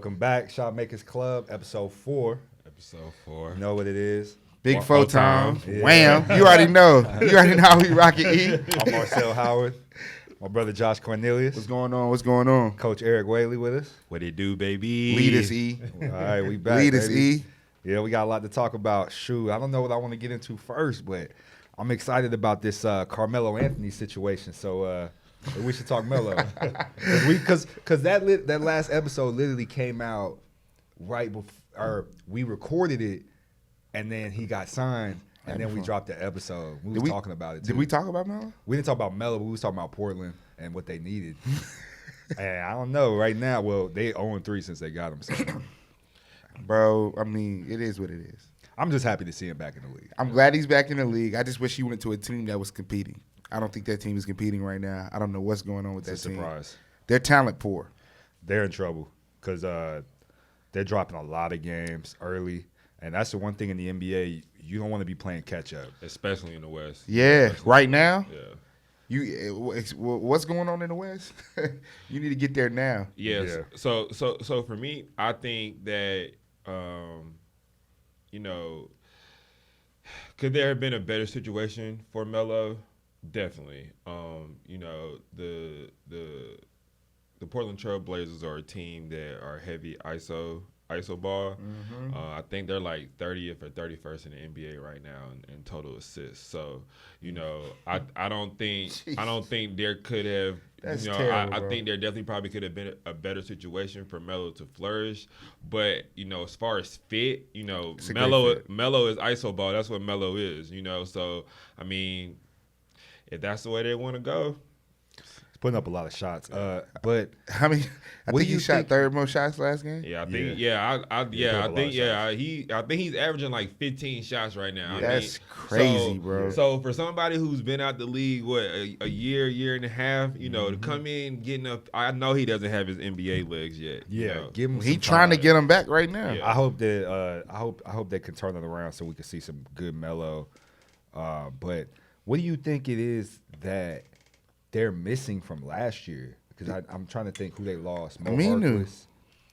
Welcome back, Shotmakers Club, episode 4. Episode 4. You know what it is. Big Photon. Yeah. Wham. You already know. You already know how we rock it, E. I'm Marcel Howard. My brother Josh Cornelius. What's going on? What's going on? Coach Eric Whaley with us. What it do, baby? Lead us, E. All right, we back, Lead us, baby. E. Yeah, we got a lot to talk about. Shoot, I don't know what I want to get into first, but I'm excited about this Carmelo Anthony situation. So we should talk Melo. Because that last episode literally came out right before, or we recorded it, and then he got signed, and then we dropped the episode. We were talking about it, too. Did we talk about Melo? We didn't talk about Melo, but we was talking about Portland and what they needed. And I don't know right now. Well, they 0-3 since they got him. So. Bro, I mean, it is what it is. I'm just happy to see him back in the league. I'm glad he's back in the league. I just wish he went to a team that was competing. I don't think that team is competing right now. I don't know what's going on with It's that a team. surprise. They're talent poor. They're in trouble because they're dropping a lot of games early. And that's the one thing in the NBA, you don't want to be playing catch-up. Especially in the West. Yeah, right now. Yeah. What's going on in the West? You need to get there now. Yes. Yeah. So for me, I think that could there have been a better situation for Melo? Definitely. The Portland Trailblazers are a team that are heavy ISO ball. Mm-hmm. I think they're like 30th or 31st in the NBA right now in total assists. So, I don't think there could have. That's terrible, I bro. think there definitely probably could have been a better situation for Melo to flourish. But as far as fit, It's a great Melo fit. Melo is ISO ball. That's what Melo is. So I mean, if that's the way they want to go. He's putting up a lot of shots. But I mean, I What do think he you shot think- third most shots last game. Yeah, I think. Yeah. I think he's averaging like 15 shots right now. I That's mean, crazy, bro. So for somebody who's been out the league a year and a half, to come in getting up, I know he doesn't have his NBA legs yet. give him He some trying to time. get him back right now. Yeah. I hope that I hope they can turn it around so we can see some good Melo. But what do you think it is that they're missing from last year? Because I'm trying to think who they lost. Aminu.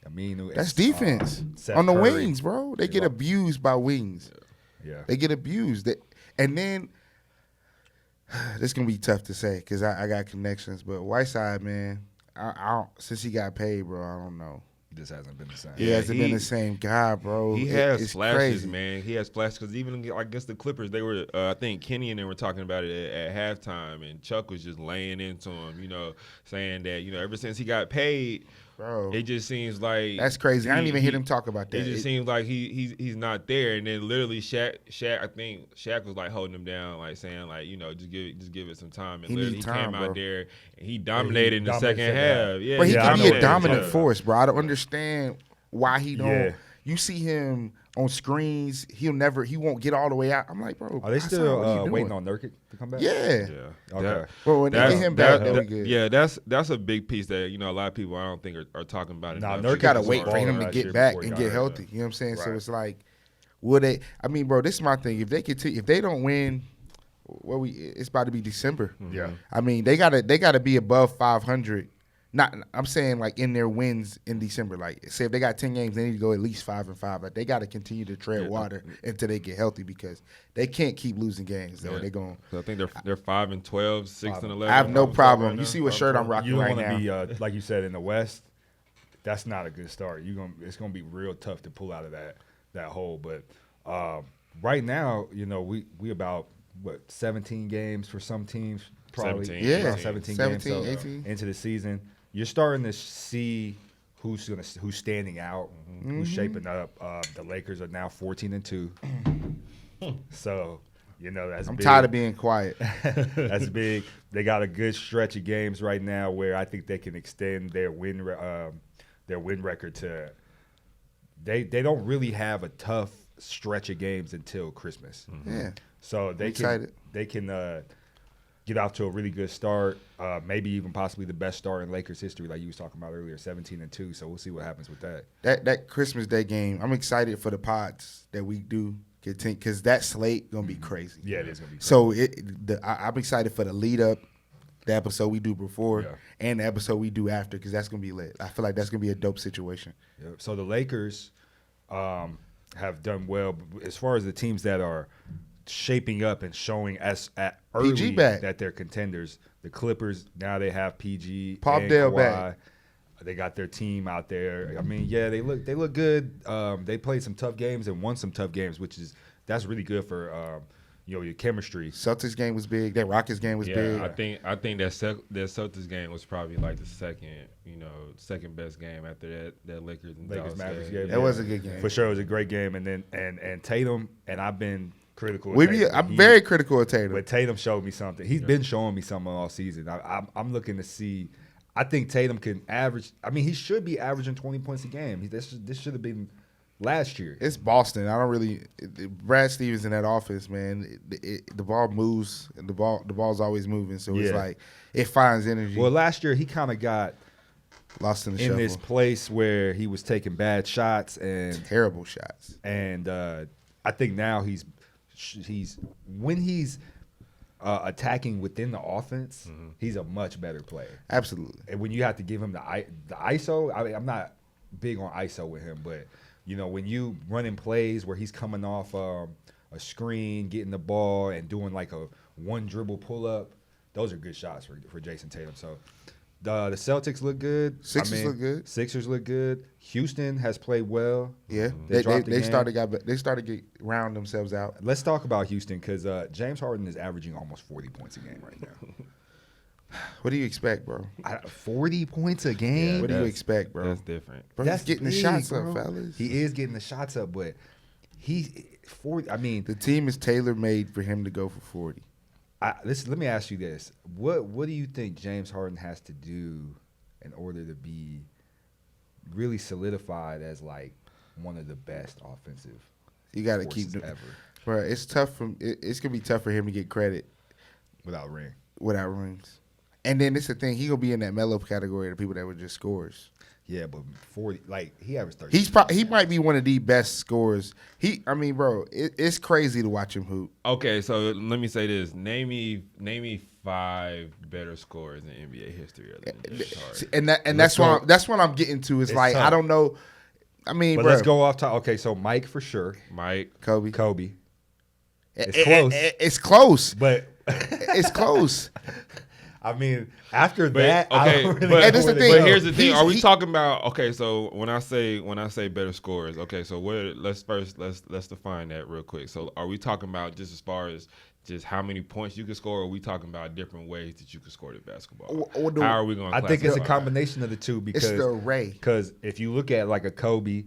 Aminu. That's defense Seth on the Curry. wings, bro. They get abused by wings. Yeah. They get abused. And then this gonna be tough to say because I got connections. But Whiteside, man, I don't, since he got paid, bro, I don't know. He just hasn't been the same. He hasn't been the same guy, bro. He has It's flashes, crazy. man. He has flashes because even against the Clippers, they were. I think Kenny and they were talking about it at halftime, and Chuck was just laying into him, saying that ever since he got paid, Bro, it just seems like that's crazy. I didn't even hear him talk about that. It just seems like he's not there, and then literally Shaq. I think Shaq was like holding him down, like saying like just give it some time. And He literally need he time, came bro. out there and he dominated in the dominated second second half. Yeah, But he Yeah, I can know be a what dominant you're force, bro. I don't understand why he don't. Yeah. You see him on screens, he won't get all the way out. I'm like, bro. Are they Hassan, still what are you waiting doing? on Nurkic to come back? Yeah. Yeah. Okay. Well, when they get him back, then we good. Yeah, that's a big piece that a lot of people I don't think are talking about Nah, enough. Nurkic You gotta was wait for him to last get year back before he and got get hurt. healthy. You know what I'm saying? So Right. it's like, will they? I mean, bro, this is my thing. If they continue, if they don't win, it's about to be December. Yeah. I mean, they gotta be above 500. Not, I'm saying like in their wins in December. Like, say if they got 10 games, they need to go at least 5-5. Like they got to continue to tread water until they get healthy because they can't keep losing games. Though they're going. So I think they're 5-12, 6-11. I have no 5-12 problem. right You now. see what shirt I'm rocking You don't right want now? to be like you said in the West. That's not a good start. It's gonna be real tough to pull out of that hole. But right now, we about 17 games for some teams. Probably 17, Yeah. about 17 games 17, so, 18. into the season. You're starting to see who's standing out, who's shaping up. The Lakers are now 14-2. So that's I'm big. tired of being quiet. That's big. They got a good stretch of games right now where I think they can extend their win record to. They don't really have a tough stretch of games until Christmas. Yeah. So they excited. can get off to a really good start. Maybe even possibly the best start in Lakers history, like you was talking about earlier, 17-2. So we'll see what happens with that. That Christmas Day game, I'm excited for the pods that we do because that slate gonna be crazy. Yeah, it is gonna be. Crazy. So I'm excited for the lead up the episode we do before Yeah. and the episode we do after, because that's gonna be lit. I feel like that's gonna be a dope situation. Yep. So the Lakers have done well as far as the teams that are shaping up and showing us at early PG back. that they're contenders. The Clippers, now they have PG Pop and Dale Kawhi. back. They got their team out there. I mean, yeah, they look good. They played some tough games and won some tough games, that's really good for your chemistry. Celtics game was big. That Rockets game was big. I think that Celtics game was probably like the second best game after that Lakers and Lakers Dallas Mavericks game. game. That was a good game. For sure, it was a great game. And then and Tatum, and I've been critical. of I'm Tatum. very critical of Tatum. But Tatum showed me something. He's been showing me something all season. I'm looking to see. I think Tatum can average. I mean, he should be averaging 20 points a game. This should have been last year. It's Boston. I don't really. Brad Stevens in that office, man. The ball moves. And the ball's always moving. So it's Yeah. like it finds energy. Well, last year he kind of got Lost in the in shuffle. this place where he was taking bad shots Terrible shots. and I think now he's when he's attacking within the offense, he's a much better player. Absolutely. And when you have to give him the ISO, I'm not big on ISO with him, but when you running plays where he's coming off a screen, getting the ball, and doing like a one dribble pull up, those are good shots for Jason Tatum. So the Celtics look good. Look good. Sixers look good. Houston has played well. Yeah, They dropped the they game. started to get round themselves out. Let's talk about Houston because James Harden is averaging almost 40 points a game right now. What do you expect, bro? 40 points a game? What do you expect, bro? That's different. Bro, That's he's getting the big, shots bro. up, fellas. He is getting the shots up, but he's 40. I mean, The team is tailor made for him to go for 40. let me ask you this: what do you think James Harden has to do in order to be really solidified as like one of the best offensive? You got to forces keep doing, ever bro. It's tough. It's gonna be tough for him to get credit without ring. without rings. And then it's the thing. He gonna be in that Melo category of people that were just scorers. Yeah, but 40, like he averaged 30. He might be one of the best scorers. Bro, it's crazy to watch him hoop. Okay, so let me say this: name me 5 better scorers in NBA history other than James Harden. And that's what I'm getting to. It's like tough. I don't know. I mean, But bro, let's go off top. Okay, so Mike for sure. Mike, Kobe. It's close. close. It's close. But It's close. I mean, after But, that, I okay, don't really but, know And this where the to thing, go. but here's the thing: He's- are we he- talking about? Okay, so when I say better scorers, okay, so let's define that real quick. So are we talking about just as far as just how many points you can score, or are we talking about different ways that you can score the basketball? How are we going to I think it's a classify? combination of the two It's the array. because if you look at like a Kobe,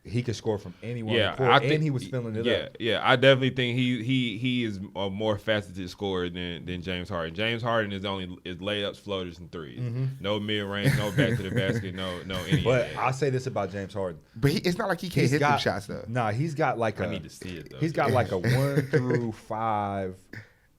he could score from anywhere on the court, and he was filling it up. Yeah, I definitely think he is a more faceted scorer than James Harden. James Harden is layups, floaters, and threes. No mid range, no back to the basket, no any. But of that. I'll say this about James Harden: But it's not like he can't hit them shots though. Nah, he's got like I need to see it though. He's got like a 1 through 5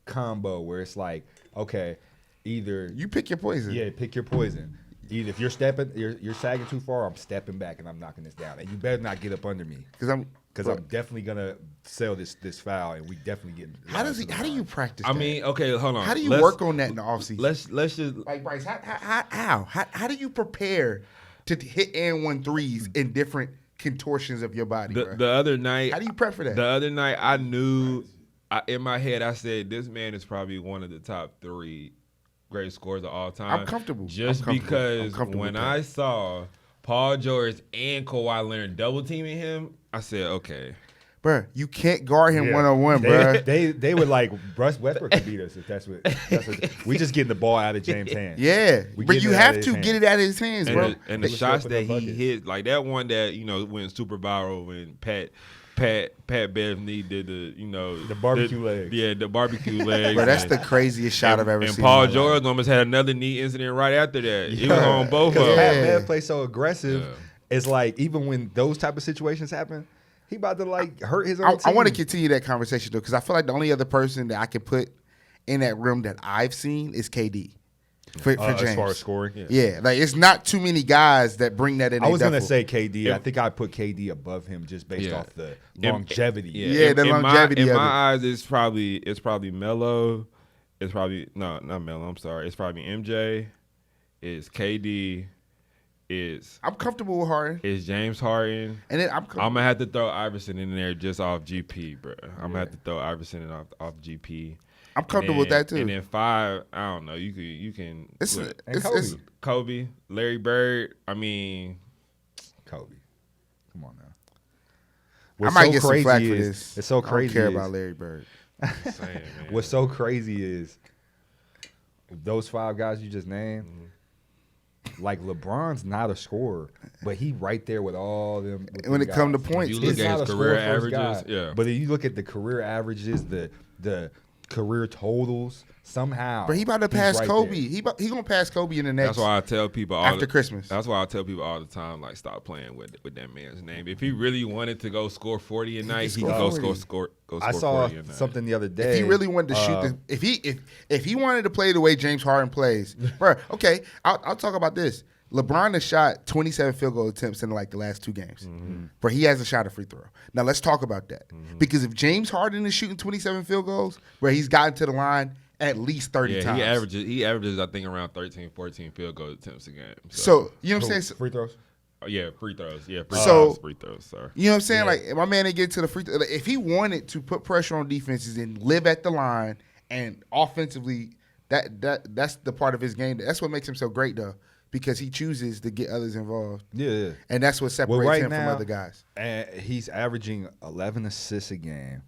combo where it's like, okay, either You pick your poison. pick your poison. Either if you're sagging too far, I'm stepping back and I'm knocking this down, and you better not get up under me Because I'm definitely gonna sell this foul, and we definitely get. How do you practice? I that? mean, okay, hold on. how do you Let's- work on that in the offseason? Let's just Like Bryce, how do you prepare to hit and 1 threes in different contortions of your body? bro? the other night. How do you prep for that? The other night, I knew in my head, I said, this man is probably one of the top 3 great scorers of all time. I'm comfortable. Just I'm comfortable. because I'm comfortable when with that. I saw Paul George and Kawhi Leonard double teaming him, I said, okay. Bro, you can't guard him 1-on-1, bro. They would like Russ Westbrook could beat us if that's what we just getting the ball out of James' hand. Yeah, We but getting you it out have of his to hand. get it out of his hands, bro. And the Let's shots go for that the he buckets. hit, like that one that, went super viral when Pat Beverley did the barbecue legs. Yeah, the barbecue legs. Bro, that's and- the craziest shot I've ever and seen. Paul in my life. George almost had another knee incident right after that. He was on both of Because them. Pat Yeah. Bev plays so aggressive. Yeah. It's like even when those type of situations happen, he about to like hurt his own I team. want to continue that conversation though, because I feel like the only other person that I could put in that room that I've seen is KD for James. as far as scoring. Yeah, like it's not too many guys that bring that in. I their was gonna duffel. say KD. I think I put KD above him just based Yeah. off the longevity. Yeah, the in longevity in of my it. eyes, it's probably Melo, It's probably not Melo. I'm sorry. It's probably MJ. It's KD. I'm comfortable with Harden. It's James Harden. And then I'm gonna have to throw Iverson in there just off GP, bro. I'm gonna have to throw Iverson in off GP. I'm comfortable with that too. And then 5, I don't know. You can. It's Kobe, Larry Bird. I mean, Kobe. Come on now. I might get some flack for this. It's so crazy. I don't care about Larry Bird. Saying, man. What's so crazy is those 5 guys you just named. Mm-hmm. Like LeBron's not a scorer, but he right there with all them. When it comes to points, you look at his career averages. Yeah, but if you look at the career averages, the career totals, somehow. But he about to pass Kobe. He gonna pass Kobe in the next. That's why I tell people after Christmas. That's why I tell people all the time, like, stop playing with that man's name. If he really wanted to go score 40 a night, he could go score. I saw something the other day. If he really wanted to shoot, if he wanted to play the way James Harden plays, bro. Okay, I'll talk about this. LeBron has shot 27 field goal attempts in like the last 2 games, but he hasn't shot a free throw. Now let's talk about that because if James Harden is shooting 27 field goals, where he's gotten to the line at least 30 times. He averages I think around 13, 14 field goal attempts a game. So you know what I'm saying? Free throws. Yeah, free throws. Yeah, free throws. Sorry. You know what I'm saying? Like my man didn't get to the free throw. Like, if he wanted to put pressure on defenses and live at the line and offensively, that's the part of his game. That's what makes him so great, though, because he chooses to get others involved. Yeah. And that's what separates him from other guys. And he's averaging 11 assists a game.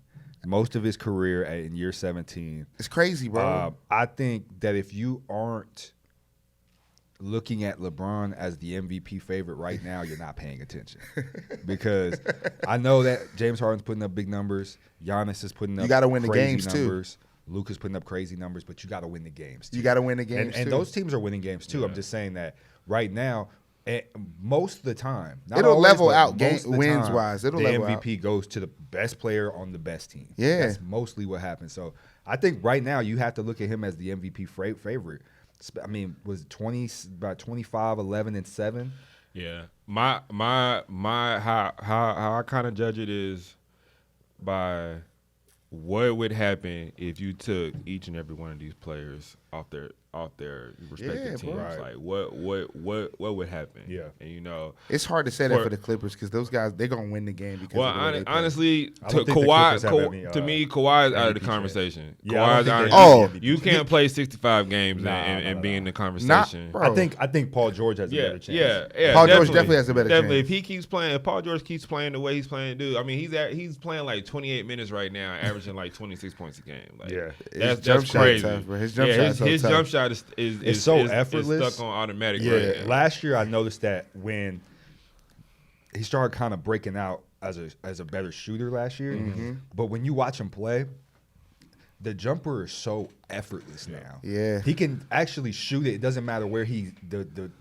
Most of his career in year 17. It's crazy, bro. I think that if you aren't looking at LeBron as the MVP favorite right now, you're not paying attention. Because I know that James Harden's putting up big numbers. Giannis is putting up you gotta win the games numbers. Too. Luka's putting up crazy numbers, but you got to win the games too. You got to win the games and too. those teams are winning games too. Yeah. I'm just saying that right now, most of the time, it'll level out wins wise. It'll level out. The MVP goes to the best player on the best team. Yeah, that's mostly what happens. So I think right now you have to look at him as the MVP favorite. I mean, was about 25, 11, and 7. Yeah, my how I kind of judge it is by what would happen if you took each and every one of these players off their respective teams. Right. Like what would happen? Yeah, and you know it's hard to say that for the Clippers because those guys they're gonna win the game. Because honestly, Kawhi to me, Kawhi is out of the conversation. Yeah, Kawhi's out. You can't play 65 games and be in the conversation. I think Paul George has a better chance. Yeah, Paul George definitely has a better chance. If he keeps playing, if Paul George keeps playing the way he's playing, dude. I mean, he's playing like 28 minutes right now, averaging like 26 points a game. Like, that's crazy. His jump shot is so effortless. It's stuck on automatic. Yeah. Right now. Last year I noticed that when he started kind of breaking out as a better shooter last year, but when you watch him play, the jumper is so effortless now. Yeah, he can actually shoot it. It doesn't matter where the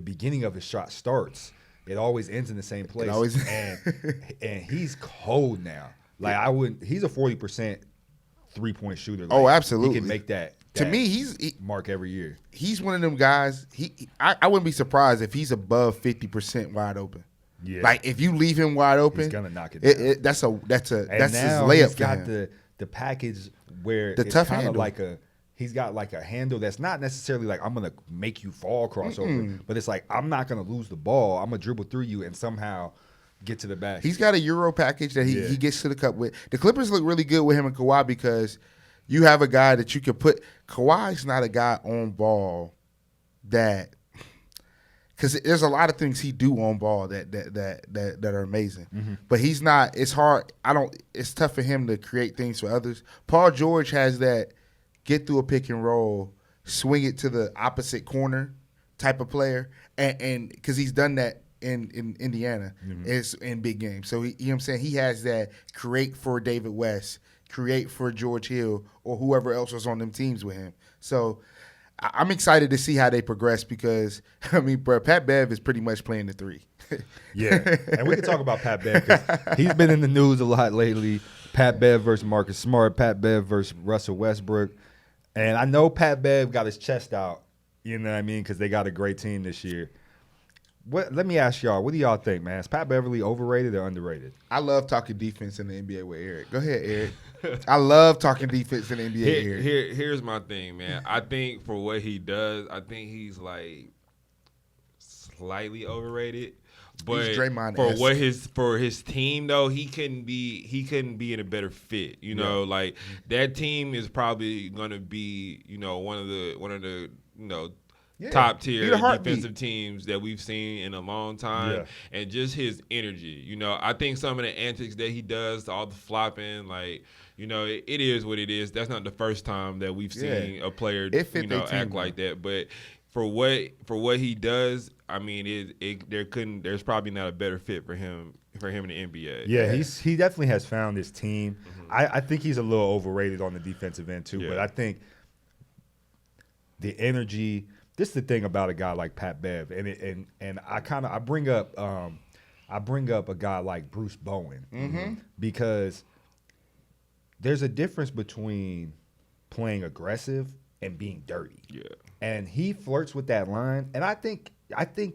beginning of his shot starts. It always ends in the same place. And he's cold now. Like he's a 40% 3-point shooter. Like, absolutely. He can make that. To me, he's mark every year. He's one of them guys. I wouldn't be surprised if he's above 50% wide open. Yeah. Like if you leave him wide open, he's gonna knock it down. That's his layup. He's got the package where the it's tough kind of handle. like he's got like a handle that's not necessarily like I'm gonna make you fall crossover, but it's like I'm not gonna lose the ball. I'm gonna dribble through you and somehow get to the basket. He's got a Euro package that he gets to the cup with. The Clippers look really good with him and Kawhi because you have a guy that you could put. Kawhi's not a guy on ball that, because there's a lot of things he do on ball that are amazing, but he's not. It's hard. It's tough for him to create things for others. Paul George has that get through a pick and roll, swing it to the opposite corner type of player, and because he's done that in Indiana, it's in big games. So you know what I'm saying, he has that create for David West, create for George Hill, or whoever else was on them teams with him. So I'm excited to see how they progress because, I mean, bro, Pat Bev is pretty much playing the 3. Yeah, and we can talk about Pat Bev because he's been in the news a lot lately. Pat Bev versus Marcus Smart, Pat Bev versus Russell Westbrook. And I know Pat Bev got his chest out, you know what I mean, because they got a great team this year. Let me ask y'all, what do y'all think, man? Is Pat Beverley overrated or underrated? I love talking defense in the NBA with Eric. Go ahead, Eric. I love talking defense in the NBA here. Here's my thing, man. I think for what he does, I think he's like slightly overrated. But for his team though, he couldn't be in a better fit. You know, like that team is probably gonna be, one of the top tier defensive teams that we've seen in a long time, and just his energy. I think some of the antics that he does, all the flopping, like, it is what it is. That's not the first time that we've seen a player, act like that. But for what he does, I mean, there's probably not a better fit for him in the NBA. Yeah, he definitely has found his team. Mm-hmm. I think he's a little overrated on the defensive end too, but I think the energy. This is the thing about a guy like Pat Bev, and I bring up a guy like Bruce Bowen because there's a difference between playing aggressive and being dirty. Yeah. And he flirts with that line. And I think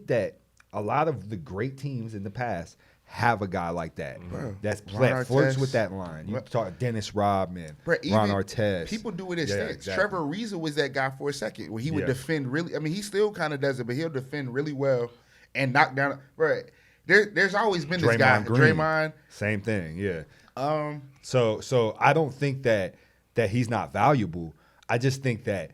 that a lot of the great teams in the past have a guy like that. That flirts with that line. You talk Dennis Rodman, Ron Artest. People do it instead. Exactly. Trevor Ariza was that guy for a second where he would defend really. I mean, he still kind of does it, but he'll defend really well and knock down. Right. There's always been this guy, Draymond. Same thing. Yeah. So I don't think that he's not valuable. I just think that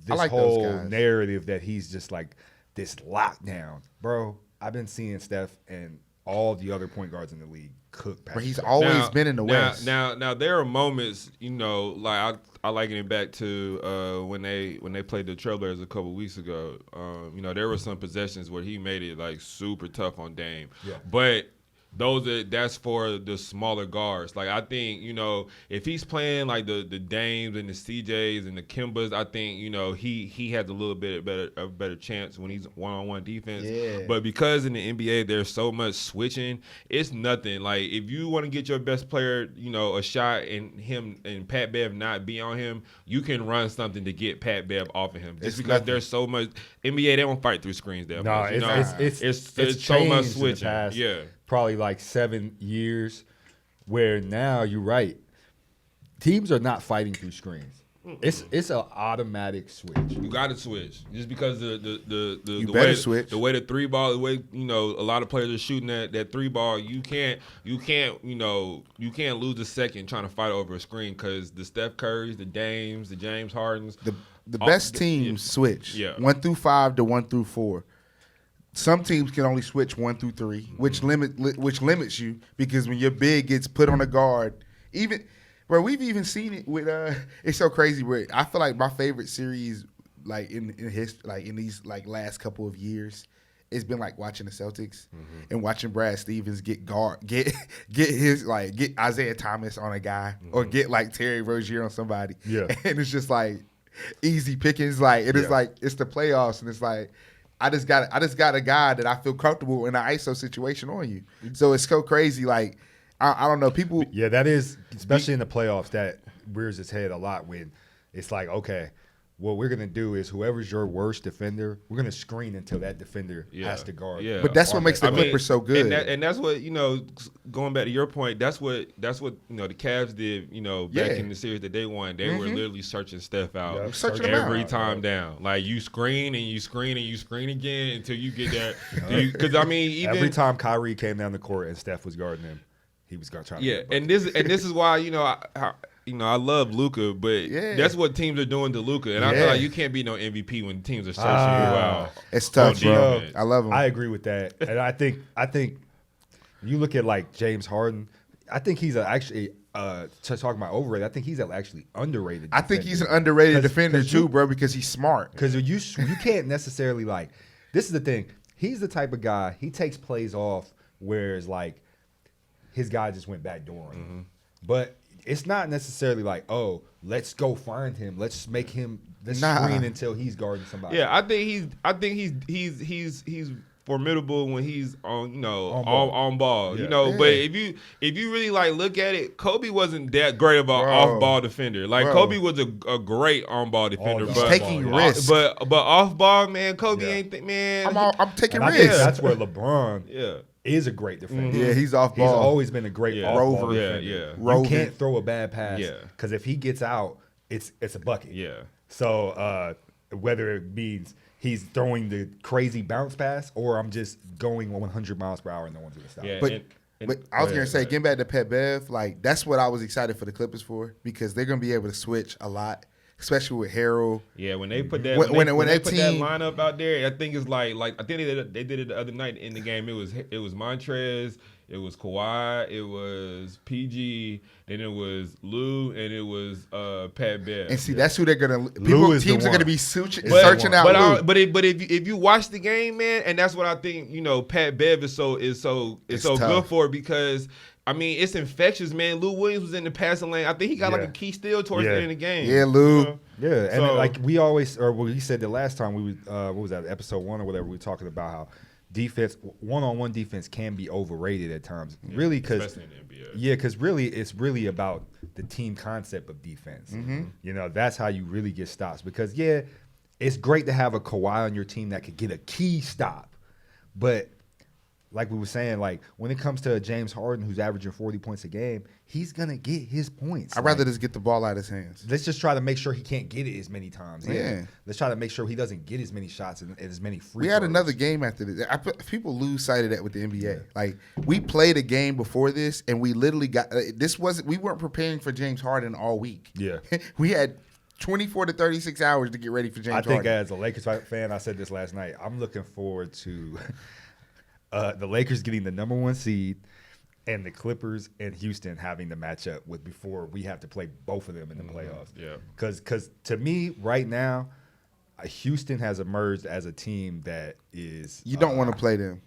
this whole narrative that he's just like this lockdown, bro. I've been seeing Steph and all the other point guards in the league cook. But he's always been in the West. Now there are moments, like I liken it back to when they played the Trailblazers a couple weeks ago. There were some possessions where he made it like super tough on Dame. Yeah. But that's for the smaller guards. Like I think, if he's playing like the Dames and the CJs and the Kimbas, I think, he has a little bit better chance when he's one-on-one defense. Yeah. But because in the NBA there's so much switching, it's nothing. Like if you want to get your best player, a shot and Pat Bev not be on him, you can run something to get Pat Bev off of him. Just because there's so much NBA, they don't fight through screens that much. It's so much switching. Yeah. Probably like 7 years, where now you're right. Teams are not fighting through screens. It's an automatic switch. You got to switch just because the way the three ball, the way a lot of players are shooting that three ball. You can't lose a second trying to fight over a screen because the Steph Currys, the Dames, the James Hardens, the best teams switch 1 through 5 to 1 through 4. Some teams can only switch 1 through 3, which limits you because when your big gets put on a guard, we've even seen it with it's so crazy. Where I feel like my favorite series, like in history, like in these like last couple of years, it's been like watching the Celtics and watching Brad Stevens get Isaiah Thomas on a guy or get like Terry Rozier on somebody. Yeah, and it's just like easy pickings. Like it's like it's the playoffs, and it's like. I just got a guy that I feel comfortable in an ISO situation on you. So it's so crazy. Like I don't know, people. Yeah, that is especially in the playoffs that rears its head a lot when it's like, okay, what we're gonna do is whoever's your worst defender, we're gonna screen until that defender has to guard. Yeah, but that's what makes the Clippers so good. And that's what going back to your point. That's what the Cavs did. Back in the series that they won, they were literally searching Steph out every time down. Like you screen and you screen and you screen again until you get that. Because even every time Kyrie came down the court and Steph was guarding him, he was gonna try. Yeah, and this is why I love Luka, but that's what teams are doing to Luka, and I feel like you can't be no MVP when teams are searching you out. It's tough, bro. I love him. I agree with that, and I think you look at like James Harden. I think he's actually talking about overrated. I think he's actually underrated. I think he's an underrated defender too, bro, because he's smart. Because you can't necessarily like. This is the thing. He's the type of guy. He takes plays off, whereas like his guy just went backdoor on him, but. It's not necessarily like, oh, let's go find him. Let's make him screen until he's guarding somebody. Yeah, I think he's formidable when he's on ball. Yeah. But if you really like look at it, Kobe wasn't that great of an off ball defender. Like Kobe was a great on ball defender, but taking risks. But off ball, man, Kobe ain't man. I'm taking risks. That's where LeBron. is a great defender. Yeah, he's off He's ball. always been a great off-ball Rover. defender. Yeah. You can't throw a bad pass Yeah. because if he gets out, it's a bucket. Yeah. So whether it means he's throwing the crazy bounce pass or I'm just going 100 miles per hour and no one's going to stop. Yeah. But I was going to say, getting back to Pat Bev, like that's what I was excited for the Clippers for because they're going to be able to switch a lot, especially with Harold. Yeah, when they put that When they that put team- that lineup out there, I think it's like I think they did it the other night in the game. It was Montrez, it was Kawhi, it was PG, then it was Lou, and it was Pat Bev. And see, that's who they're going to. Teams are going to be searching out Lou. But if you watch the game, man, and that's what I think, Pat Bev is so tough. good for because. I mean, it's infectious, man. Lou Williams was in the passing lane. I think he got like a key steal towards the end of the game. Yeah, Lou. Yeah, and like we always, or we said the last time we what was that, episode 1 or whatever, we were talking about how defense, one-on-one defense can be overrated at times. Yeah, really, because especially in the NBA. Yeah, because really, it's really about the team concept of defense. Mm-hmm. That's how you really get stops. Because it's great to have a Kawhi on your team that could get a key stop, but like we were saying, like when it comes to James Harden, who's averaging 40 points a game, he's gonna get his points. I'd rather just get the ball out of his hands. Let's just try to make sure he can't get it as many times. Yeah. Let's try to make sure he doesn't get as many shots and as many free. We had throws. another game after this. People lose sight of that with the NBA. Yeah. Like we played a game before this, and we literally got we weren't preparing for James Harden all week. Yeah, we had 24 to 36 hours to get ready for James Harden. I think as a Lakers fan, I said this last night. I'm looking forward to. The Lakers getting the number 1 seed and the Clippers and Houston having the matchup before we have to play both of them in the playoffs. Yeah. Because to me, right now, Houston has emerged as a team that is. You don't want to play them.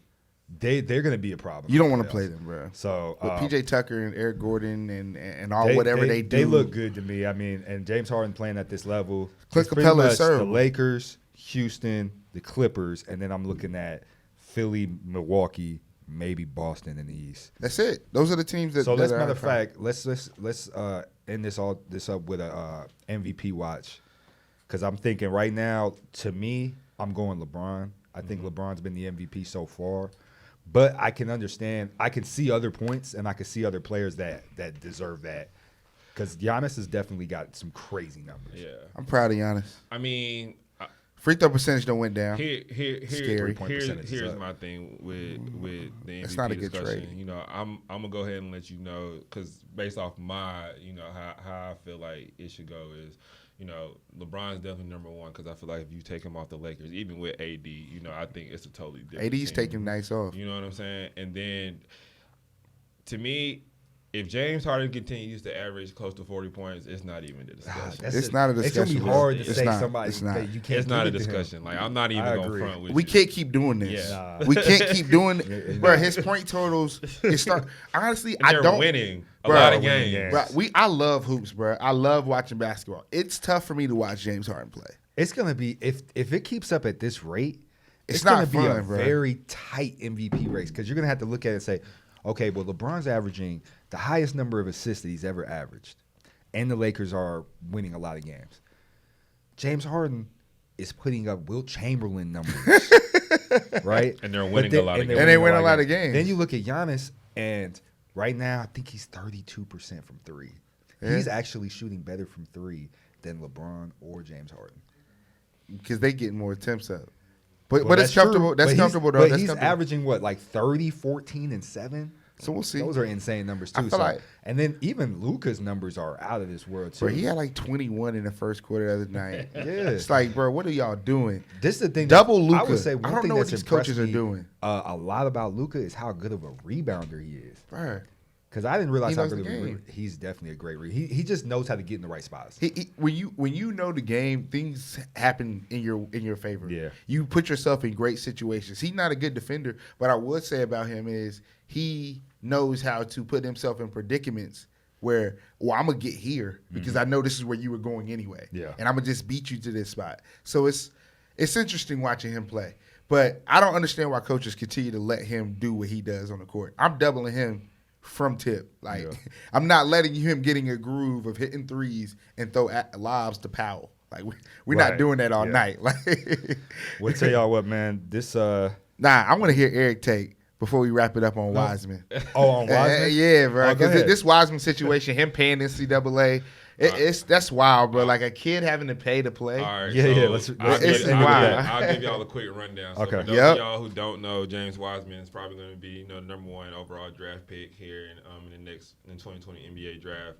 They're going to be a problem. You don't want to play them, bro. So with PJ Tucker and Eric Gordon and all they do, they look good to me. I mean, and James Harden playing at this level. Clint it's pretty Capella much served. the Lakers, Houston, the Clippers, and then I'm looking at Philly, Milwaukee, maybe Boston in the East. That's it. Those are the teams that. So that matter of fact, let's end this up with a MVP watch, because I'm thinking right now, to me, I'm going LeBron. I think LeBron's been the MVP so far, but I can understand. I can see other points, and I can see other players that deserve that, because Giannis has definitely got some crazy numbers. Yeah, I'm proud of Giannis. I mean. Free throw percentage don't went down. Here's my thing with the MVP That's not a good discussion. trade. I'm gonna go ahead and let you know, because based off my, how I feel like it should go is, LeBron's definitely number 1, because I feel like if you take him off the Lakers, even with AD, I think it's a totally different. AD's team. taking nights off. You know what I'm saying? And then, to me, if James Harden continues to average close to 40 points, it's not even a discussion. It's not a discussion. It's gonna be hard to It's say not. somebody. It's not. You can't. It's not a give it to him. discussion. Like, I'm not even I going agree. front with We you. can't keep doing this. Yeah. We can't keep doing it, bro. His point totals. Honestly, And I they're don't. winning a Bro, lot of winning games. games. Bro, I love hoops, bro. I love watching basketball. It's tough for me to watch James Harden play. It's gonna be if it keeps up at this rate, It's gonna not be fun, a bro. very tight MVP race, because you're gonna have to look at it and say, okay, well, LeBron's averaging the highest number of assists that he's ever averaged, and the Lakers are winning a lot of games. James Harden is putting up Wilt Chamberlain numbers, right? And they're winning a lot of games. And they win a lot of games. Then you look at Giannis, and right now I think he's 32% from 3. Yeah. He's actually shooting better from 3 than LeBron or James Harden. Because they get more attempts up. But Well, it's comfortable. true. That's But comfortable, though. But That's he's comfortable. averaging what, like 30, 14, and 7? So we'll see. Those are insane numbers too. I feel like- and then even Luka's numbers are out of this world too. Bro, he had like 21 in the first quarter the other night. Yeah. It's like, bro, what are y'all doing? This is the thing. Double I Luka. would say I one don't thing know what that's these coaches impressed are me, doing. A lot about Luka is how good of a rebounder he is. Bro. Because I didn't realize He how knows good the of a game. he's definitely a great he just knows how to get in the right spots. When you know the game, things happen in your favor. Yeah. You put yourself in great situations. He's not a good defender, but I would say about him is he knows how to put himself in predicaments where, well, I'm gonna get here because I know this is where you were going anyway. Yeah. And I'm gonna just beat you to this spot. So it's interesting watching him play. But I don't understand why coaches continue to let him do what he does on the court. I'm doubling him from tip. Like, Yeah. I'm not letting him getting a groove of hitting threes and throw lobs to Powell. Like, we're not Right. doing that all Yeah. night. Like, We'll tell y'all what, man. This nah, I want to hear Eric take. before we wrap it up on Wiseman. Oh, on Wiseman? Yeah, bro. Oh, go Because ahead. this Wiseman situation, him paying NCAA, that's wild, bro. Like a kid having to pay to play. All right, Yeah, so yeah, let's it's end with that. I'll give y'all a quick rundown. So Okay. for those Yep. of y'all who don't know, James Wiseman is probably going to be number 1 overall draft pick here in the 2020 NBA draft.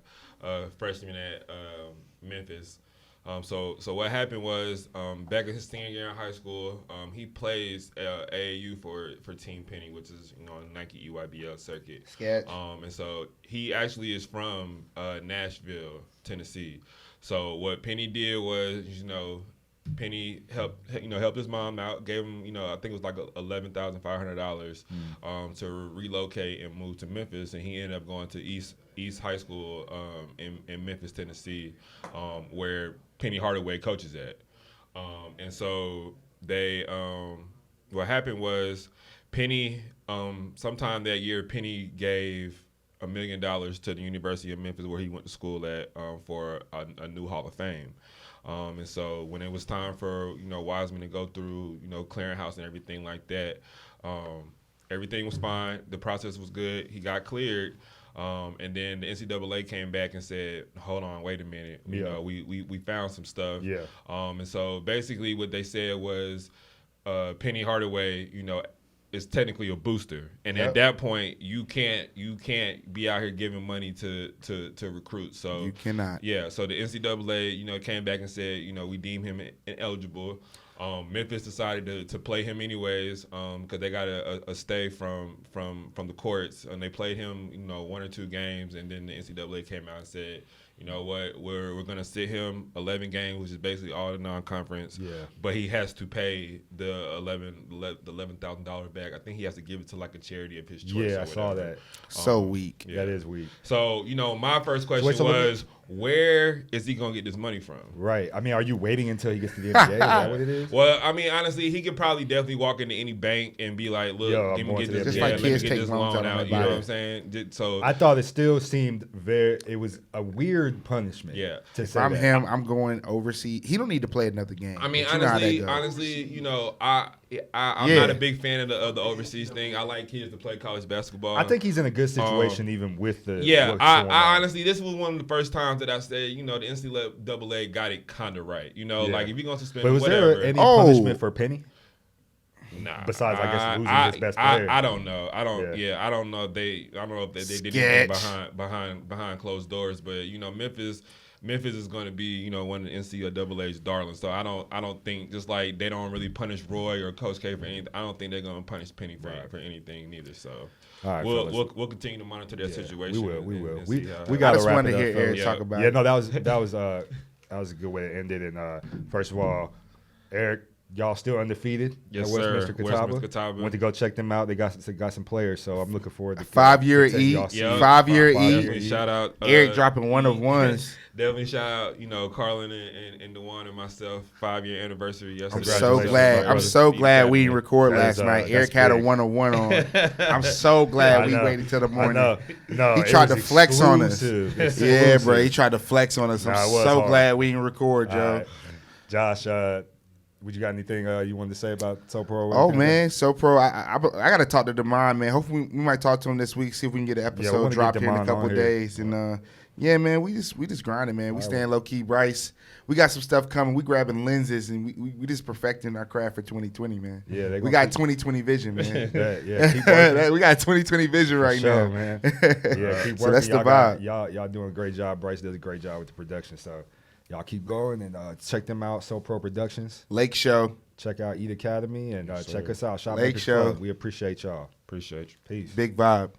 Freshman at Memphis. So what happened was back in his senior year in high school, he plays AAU for Team Penny, which is on the Nike EYBL circuit. Sketch. And so he actually is from Nashville, Tennessee. So what Penny did was, Penny helped his mom out, gave him, I think it was like $11,500 to relocate and move to Memphis, and he ended up going to East High School in Memphis, Tennessee, where Penny Hardaway coaches at. And so they, what happened was Penny, sometime that year, Penny gave $1 million to the University of Memphis, where he went to school at, for a new Hall of Fame. And so when it was time for Wiseman to go through clearinghouse and everything like that, everything was fine. The process was good. He got cleared, and then the NCAA came back and said, "Hold on, wait a minute. We found some stuff." Yeah. And so basically what they said was, Penny Hardaway, is technically a booster, and at that point you can't be out here giving money to recruits. So You cannot. Yeah, so the NCAA came back and said we deem him ineligible. Memphis decided to play him anyways because they got a stay from the courts, and they played him 1 or 2 games, and then the NCAA came out and said, you know what, we're gonna sit him 11 games, which is basically all the non-conference. Yeah. But he has to pay the $11,000 back. I think he has to give it to like a charity of his choice. Yeah, or I saw whatever. that. So weak. That is weak. So my first question Wait, so let me- was, where is he gonna get this money from? Right. I mean, are you waiting until he gets to the NBA? Is that what it is? Well, I mean, honestly, he could probably definitely walk into any bank and be like, "Look, Yo, I'm give me going get to the this, NBA. Just like let me kids get take this loans loan out on out." their You know what body. I'm saying? So I thought it still seemed it was a weird punishment. Yeah. To If say I'm that. him, I'm going overseas. He don't need to play another game. I mean, But you know how that goes. honestly, I'm Yeah. not a big fan of the overseas thing. I like kids to play college basketball. I think he's in a good situation even with the Yeah, what's I going on. honestly, this was one of the first times that I said, the NCAA got it kind of right. Like if you're gonna suspend, But was whatever. there any Oh. punishment for Penny? Nah, Besides, I guess, losing his best player. I don't know. I don't know if they did anything Sketch. behind closed doors. But Memphis is going to be one of the NCAA's darlings. So I don't think, just like they don't really punish Roy or Coach K for anything, I don't think they're going to punish Penny for anything neither. So All right, we'll continue to monitor that situation. We will. and We see how- we I got to just wrap wanted it to up. hear Eric fellas. talk about Yeah, it. no, that was a good way to end it. And first of all, Eric, y'all still undefeated. Yes, at sir. Westminster Catawba. Westminster Catawba. Went to go check them out. They got some players, so I'm looking forward to 5-year to take E, y'all see- 5-year E. Definitely shout out Eric dropping one of ones. Definitely shout out, Carlin and Dewan and myself. 5-year anniversary yesterday. I'm so Congratulations, glad. my I'm brother. so glad we didn't record That last is, night. that's Eric had a big. 1-on-1 on. I'm so glad I we know. waited till the morning. I know. No, He it tried was to flex on us. exclusive. Yeah, Exclusive. bro. He tried to flex on us. I'm Nah, it was so hard. glad we didn't record, All Joe. right. Josh, would you got anything you wanted to say about SoPro? Oh man, SoPro. I got to talk to Demond, man. Hopefully we might talk to him this week. See if we can get an episode wanna get dropped here in a Demond couple on here. days. And yeah, man, we just grinding, man. We staying low key, Bryce. We got some stuff coming. We grabbing lenses and we just perfecting our craft for 2020, man. Yeah, they we gonna got keep- 2020 vision, man. Yeah, keep working. We got 2020 vision right Sure, now, man. Yeah, keep working. So that's the Y'all got- vibe. y'all doing a great job. Bryce does a great job with the production. So y'all keep going and check them out. SoPro Productions. Lake Show, Check out Eat Academy and check us out. Lake Shotmakers Show. Club. We appreciate y'all. Appreciate you. Peace. big vibe.